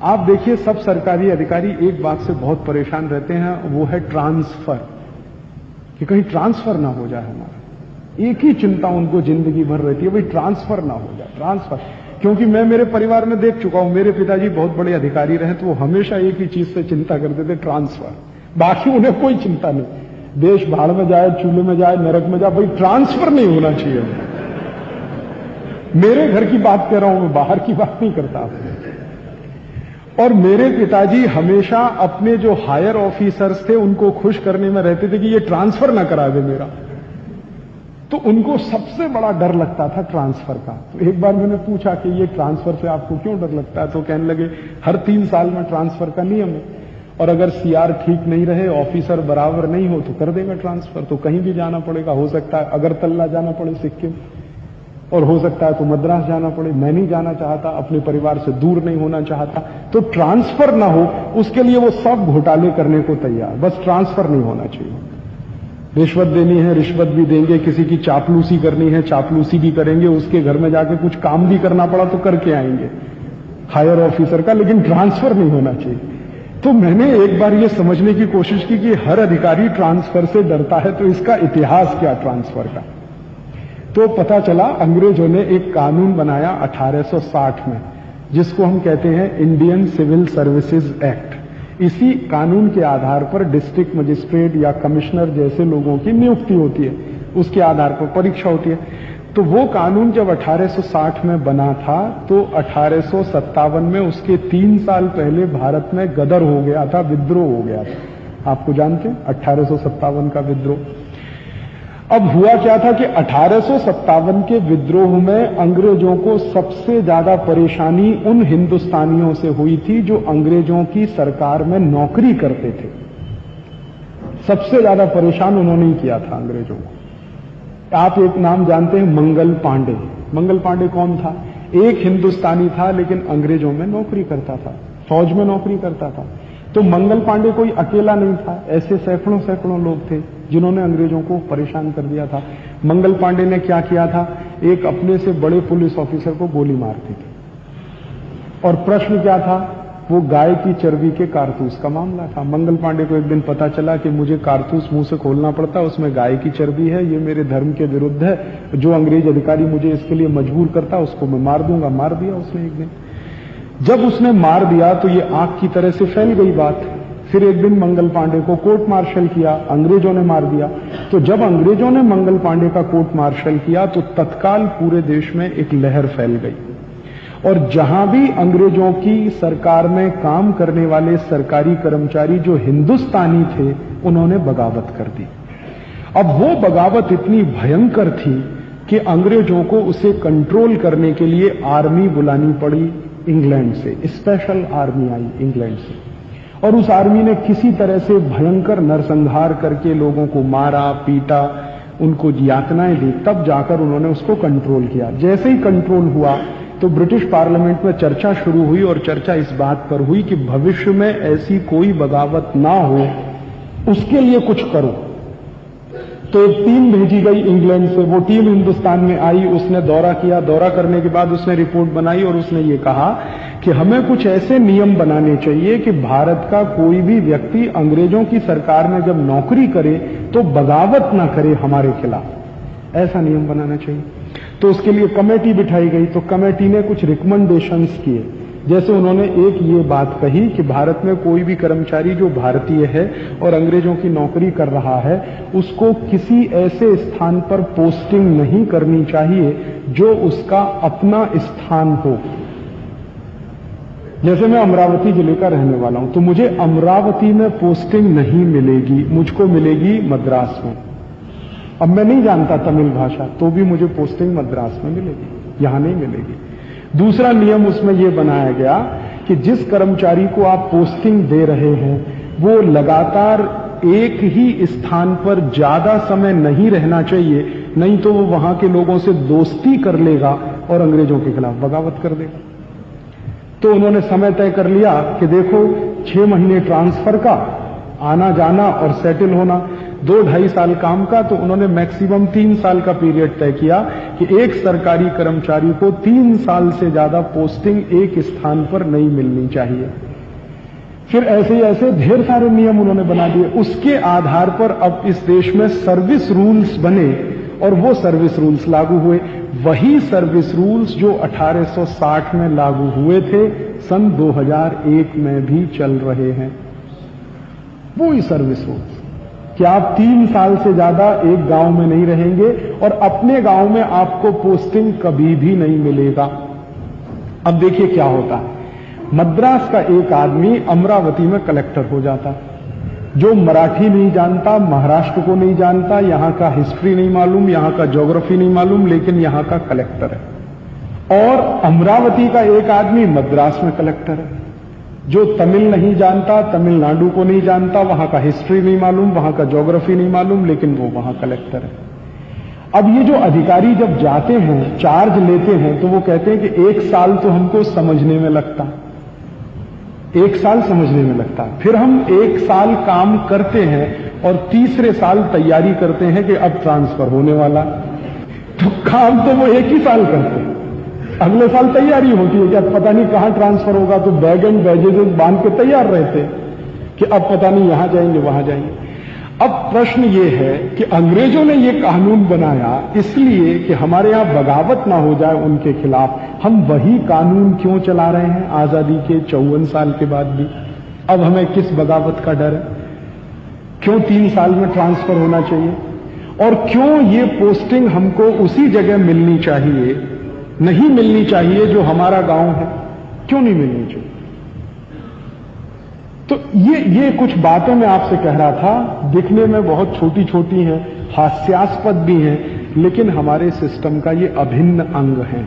आप देखिए सब सरकारी अधिकारी एक बात से बहुत परेशान रहते हैं, वो है ट्रांसफर, कि कहीं ट्रांसफर ना हो जाए हमारा। एक ही चिंता उनको जिंदगी भर रहती है, भाई ट्रांसफर ना हो जाए, ट्रांसफर। क्योंकि मैं मेरे परिवार में देख चुका हूं, मेरे पिताजी बहुत बड़े अधिकारी रहे तो वो हमेशा एक ही चीज से चिंता करते थे, ट्रांसफर। बाकी उन्हें कोई चिंता नहीं, देश भाड़ में जाए, चूल्हे में जाए, नरक में जाए, भाई ट्रांसफर नहीं होना चाहिए। मेरे घर की बात कर रहा हूं, मैं बाहर की बात नहीं करता। और मेरे पिताजी हमेशा अपने जो हायर ऑफिसर्स थे उनको खुश करने में रहते थे कि ये ट्रांसफर ना करा दे मेरा। तो उनको सबसे बड़ा डर लगता था ट्रांसफर का। तो एक बार मैंने पूछा कि ये ट्रांसफर से आपको क्यों डर लगता है? तो कहने लगे हर 3 साल में ट्रांसफर का नियम है, और अगर सीआर ठीक नहीं रहे, ऑफिसर बराबर नहीं हो तो कर देगा ट्रांसफर। तो कहीं भी जाना पड़ेगा, हो सकता है अगरतला जाना पड़े सिक्किम, और हो सकता है तो मद्रास जाना पड़े। मैं नहीं जाना चाहता, अपने परिवार से दूर नहीं होना चाहता, तो ट्रांसफर ना हो उसके लिए वो सब घोटाले करने को तैयार, बस ट्रांसफर नहीं होना चाहिए। रिश्वत देनी है, रिश्वत भी देंगे, किसी की चापलूसी करनी है, चापलूसी भी करेंगे, उसके घर में जाके कुछ काम भी करना पड़ा तो करके आएंगे हायर ऑफिसर का, लेकिन ट्रांसफर नहीं होना चाहिए। तो मैंने एक बार ये समझने की कोशिश की कि हर अधिकारी ट्रांसफर से डरता है, तो इसका इतिहास क्या ट्रांसफर का? तो पता चला अंग्रेजों ने एक कानून बनाया 1860 में, जिसको हम कहते हैं इंडियन सिविल सर्विसेज एक्ट। इसी कानून के आधार पर डिस्ट्रिक्ट मजिस्ट्रेट या कमिश्नर जैसे लोगों की नियुक्ति होती है, उसके आधार पर परीक्षा होती है। तो वो कानून जब 1860 में बना था, तो 1857 में उसके 3 साल पहले भारत में गदर हो गया था, विद्रोह हो गया था। आपको जानते हैं 1857 का विद्रोह। अब हुआ क्या था कि 1857 के विद्रोह में अंग्रेजों को सबसे ज्यादा परेशानी उन हिंदुस्तानियों से हुई थी जो अंग्रेजों की सरकार में नौकरी करते थे। सबसे ज्यादा परेशान उन्होंने ही किया था अंग्रेजों को। आप एक नाम जानते हैं, मंगल पांडे। मंगल पांडे कौन था? एक हिंदुस्तानी था, लेकिन अंग्रेजों में नौकरी करता था, फौज में नौकरी करता था। तो मंगल पांडे कोई अकेला नहीं था, ऐसे सैकड़ों सैकड़ों लोग थे जिन्होंने अंग्रेजों को परेशान कर दिया था। मंगल पांडे ने क्या किया था? एक अपने से बड़े पुलिस ऑफिसर को गोली मार दी थी। और प्रश्न क्या था? वो गाय की चर्बी के कारतूस का मामला था। मंगल पांडे को एक दिन पता चला कि मुझे कारतूस मुंह से खोलना पड़ता, उसमें गाय की चर्बी है, ये मेरे धर्म के विरुद्ध है, जो अंग्रेज अधिकारी मुझे इसके लिए मजबूर करता उसको मैं मार दूंगा। मार दिया उसने एक दिन। जब उसने मार दिया तो ये आग की तरह से फैल गई बात। फिर एक दिन मंगल पांडे को कोर्ट मार्शल किया, अंग्रेजों ने मार दिया। तो जब अंग्रेजों ने मंगल पांडे का कोर्ट मार्शल किया तो तत्काल पूरे देश में एक लहर फैल गई, और जहां भी अंग्रेजों की सरकार में काम करने वाले सरकारी कर्मचारी जो हिंदुस्तानी थे, उन्होंने बगावत कर दी। अब वो बगावत इतनी भयंकर थी कि अंग्रेजों को उसे कंट्रोल करने के लिए आर्मी बुलानी पड़ी इंग्लैंड से। स्पेशल आर्मी आई इंग्लैंड से, और उस आर्मी ने किसी तरह से भयंकर नरसंहार करके लोगों को मारा, पीटा, उनको यातनाएं दी, तब जाकर उन्होंने उसको कंट्रोल किया। जैसे ही कंट्रोल हुआ तो ब्रिटिश पार्लियामेंट में चर्चा शुरू हुई, और चर्चा इस बात पर हुई कि भविष्य में ऐसी कोई बगावत ना हो, उसके लिए कुछ करो। तो एक टीम भेजी गई इंग्लैंड से। वो टीम हिंदुस्तान में आई, उसने दौरा किया। दौरा करने के बाद उसने रिपोर्ट बनाई, और उसने ये कहा कि हमें कुछ ऐसे नियम बनाने चाहिए कि भारत का कोई भी व्यक्ति अंग्रेजों की सरकार में जब नौकरी करे तो बगावत ना करे हमारे खिलाफ। ऐसा नियम बनाना चाहिए। तो उसके लिए कमेटी बिठाई गई। तो कमेटी ने कुछ रिकमेंडेशंस किए। जैसे उन्होंने एक ये बात कही कि भारत में कोई भी कर्मचारी जो भारतीय है और अंग्रेजों की नौकरी कर रहा है, उसको किसी ऐसे स्थान पर पोस्टिंग नहीं करनी चाहिए जो उसका अपना स्थान हो। जैसे मैं अमरावती जिले का रहने वाला हूं, तो मुझे अमरावती में पोस्टिंग नहीं मिलेगी, मुझको मिलेगी मद्रास में। अब मैं नहीं जानता तमिल भाषा, तो भी मुझे पोस्टिंग मद्रास में मिलेगी, यहां नहीं मिलेगी। दूसरा नियम उसमें यह बनाया गया कि जिस कर्मचारी को आप पोस्टिंग दे रहे हैं, वो लगातार एक ही स्थान पर ज्यादा समय नहीं रहना चाहिए, नहीं तो वो वहां के लोगों से दोस्ती कर लेगा और अंग्रेजों के खिलाफ बगावत कर देगा। तो उन्होंने समय तय कर लिया कि देखो 6 महीने ट्रांसफर का, आना जाना और सेटल होना। 2-2.5 साल काम का, तो उन्होंने मैक्सिमम 3 साल का पीरियड तय किया कि एक सरकारी कर्मचारी को 3 साल से ज्यादा पोस्टिंग एक स्थान पर नहीं मिलनी चाहिए। फिर ऐसे ढेर सारे नियम उन्होंने बना दिए। उसके आधार पर अब इस देश में सर्विस रूल्स बने और वो सर्विस रूल्स लागू हुए। वही सर्विस रूल्स जो 1860 में लागू हुए थे, सन 2001 में भी चल रहे हैं। वो ही सर्विस रूल्स कि आप 3 साल से ज्यादा एक गांव में नहीं रहेंगे और अपने गांव में आपको पोस्टिंग कभी भी नहीं मिलेगा। अब देखिए क्या होता है। मद्रास का एक आदमी अमरावती में कलेक्टर हो जाता, जो मराठी नहीं जानता, महाराष्ट्र को नहीं जानता, यहां का हिस्ट्री नहीं मालूम, यहां का ज्योग्राफी नहीं मालूम, लेकिन यहां का कलेक्टर है। और अमरावती का एक आदमी मद्रास में कलेक्टर है, जो तमिल नहीं जानता, तमिलनाडु को नहीं जानता, वहां का हिस्ट्री नहीं मालूम, वहां का ज्योग्राफी नहीं मालूम, लेकिन वो वहां कलेक्टर है। अब ये जो अधिकारी जब जाते हैं, चार्ज लेते हैं, तो वो कहते हैं कि 1 साल तो हमको समझने में लगता, 1 साल समझने में लगता है। फिर हम 1 साल काम करते हैं और तीसरे साल तैयारी करते हैं कि अब ट्रांसफर होने वाला। तो काम तो वो 1 ही साल करते हैं, अगले साल तैयारी होती है कि अब पता नहीं कहां ट्रांसफर होगा, तो बैग एंड बैगेजेस बांध के तैयार रहते कि अब पता नहीं यहां जाएंगे वहां जाएंगे। अब प्रश्न ये है कि अंग्रेजों ने ये कानून बनाया इसलिए कि हमारे यहां बगावत ना हो जाए उनके खिलाफ। हम वही कानून क्यों चला रहे हैं आजादी के 54 साल के बाद भी? अब हमें किस बगावत का डर है? क्यों 3 साल में ट्रांसफर होना चाहिए? और क्यों ये पोस्टिंग हमको उसी जगह मिलनी चाहिए, नहीं मिलनी चाहिए जो हमारा गांव है? क्यों नहीं मिलनी चाहिए? तो ये कुछ बातें मैं आपसे कह रहा था, दिखने में बहुत छोटी छोटी हैं, हास्यास्पद भी हैं, लेकिन हमारे सिस्टम का ये अभिन्न अंग है।